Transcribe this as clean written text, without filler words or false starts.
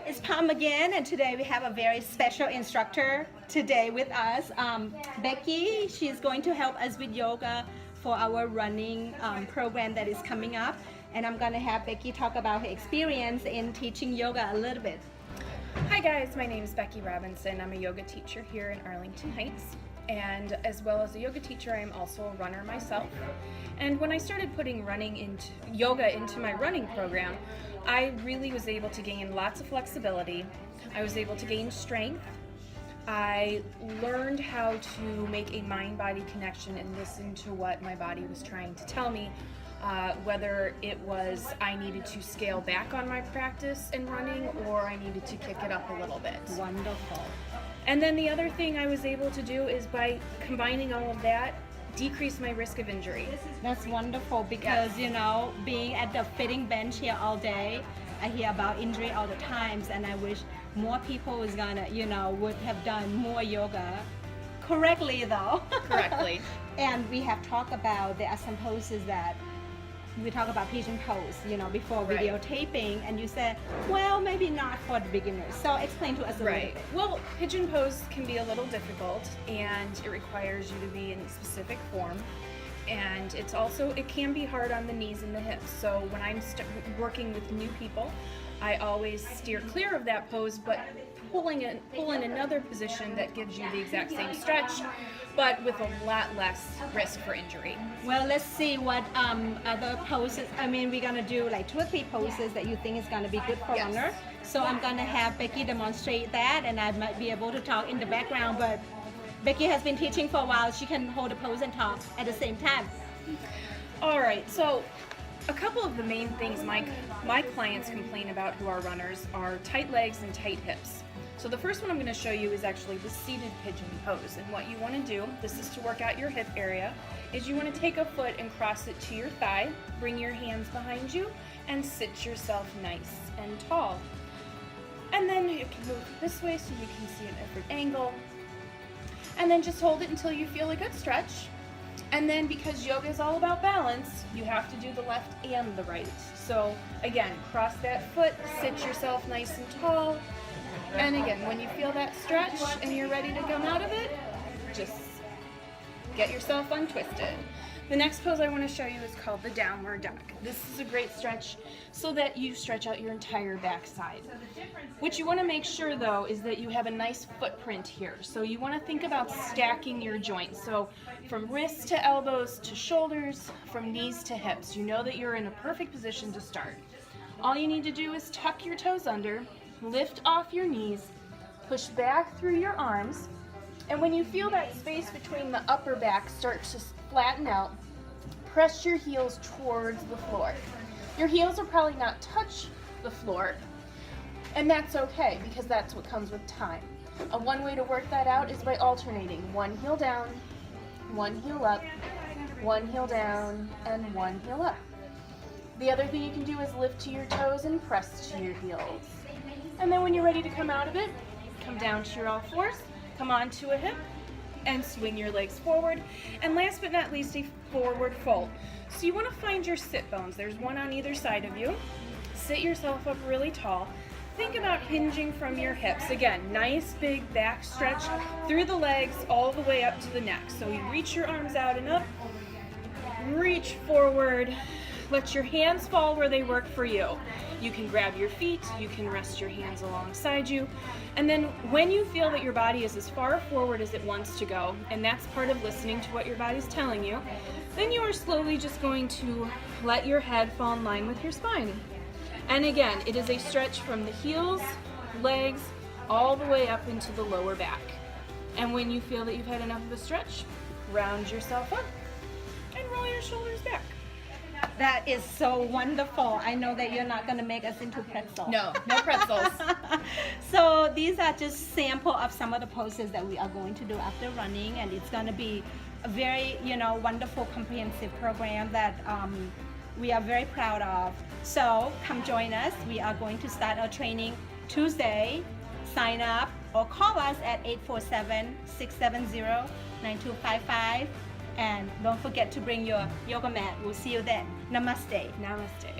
it's Pam again, and today we have a very special instructor today with us, Becci. She's going to help us with yoga for our running program that is coming up, and I'm going to have Becci talk about her experience in teaching yoga a little bit. Hi guys, my name is Becci Robinson. I'm a yoga teacher here in Arlington Heights, and as well as a yoga teacher, I am also a runner myself. And when I started putting yoga into my running program, I really was able to gain lots of flexibility. I was able to gain strength. I learned how to make a mind-body connection and listen to what my body was trying to tell me, whether it was I needed to scale back on my practice in running or I needed to kick it up a little bit. Wonderful. And then the other thing I was able to do is by combining all of that, decrease my risk of injury. That's wonderful because, Yes. you know, being at the fitting bench here all day, I hear about injury all the times, and I wish more people was gonna, would have done more yoga correctly though. Correctly. And we have talked about there are some poses that we talk about pigeon pose, before Right. videotaping, and you said, well, maybe not for the beginners. So explain to us a little Right. bit. Well, pigeon pose can be a little difficult, and it requires you to be in a specific form. And it can be hard on the knees and the hips. So when I'm working with new people, I always steer clear of that pose, but pull in another position that gives you the exact same stretch, but with a lot less risk for injury. Well, let's see what other poses. We're gonna do like 2 or 3 poses that you think is gonna be good for Yes. runner. So I'm gonna have Becci demonstrate that, and I might be able to talk in the background, but Becci has been teaching for a while. She can hold a pose and talk at the same time. All right, so a couple of the main things my clients complain about who are runners are tight legs and tight hips. So the first one I'm going to show you is actually the seated pigeon pose. And what you want to do, this is to work out your hip area, is you want to take a foot and cross it to your thigh, bring your hands behind you, and sit yourself nice and tall. And then you can move this way so you can see a different angle. And then just hold it until you feel a good stretch. And then because yoga is all about balance, you have to do the left and the right. So again, cross that foot, sit yourself nice and tall. And again, when you feel that stretch and you're ready to come out of it, just get yourself untwisted. The next pose I want to show you is called the downward dog. This is a great stretch so that you stretch out your entire backside. What you want to make sure though is that you have a nice footprint here. So you want to think about stacking your joints. So from wrists to elbows to shoulders, from knees to hips. You know that you're in a perfect position to start. All you need to do is tuck your toes under, lift off your knees, push back through your arms, and when you feel that space between the upper back start to flatten out, press your heels towards the floor. Your heels will probably not touch the floor, and that's okay because that's what comes with time. One way to work that out is by alternating one heel down, one heel up, one heel down, and one heel up. The other thing you can do is lift to your toes and press to your heels. And then when you're ready to come out of it, come down to your all fours, come onto a hip, and swing your legs forward. And last but not least, a forward fold. So you want to find your sit bones. There's one on either side of you. Sit yourself up really tall. Think about hinging from your hips. Again, nice big back stretch through the legs all the way up to the neck. So you reach your arms out and up, reach forward. Let your hands fall where they work for you. You can grab your feet, you can rest your hands alongside you, and then when you feel that your body is as far forward as it wants to go, and that's part of listening to what your body's telling you, then you are slowly just going to let your head fall in line with your spine. And again, it is a stretch from the heels, legs, all the way up into the lower back. And when you feel that you've had enough of a stretch, round yourself up and roll your shoulders back. That is so wonderful. I know that you're not going to make us into pretzels. No pretzels. So these are just sample of some of the poses that we are going to do after running, and it's going to be a very, wonderful comprehensive program that we are very proud of. So come join us. We are going to start our training Tuesday. Sign up or call us at 847-670-9255. And don't forget to bring your yoga mat. We'll see you then. Namaste. Namaste.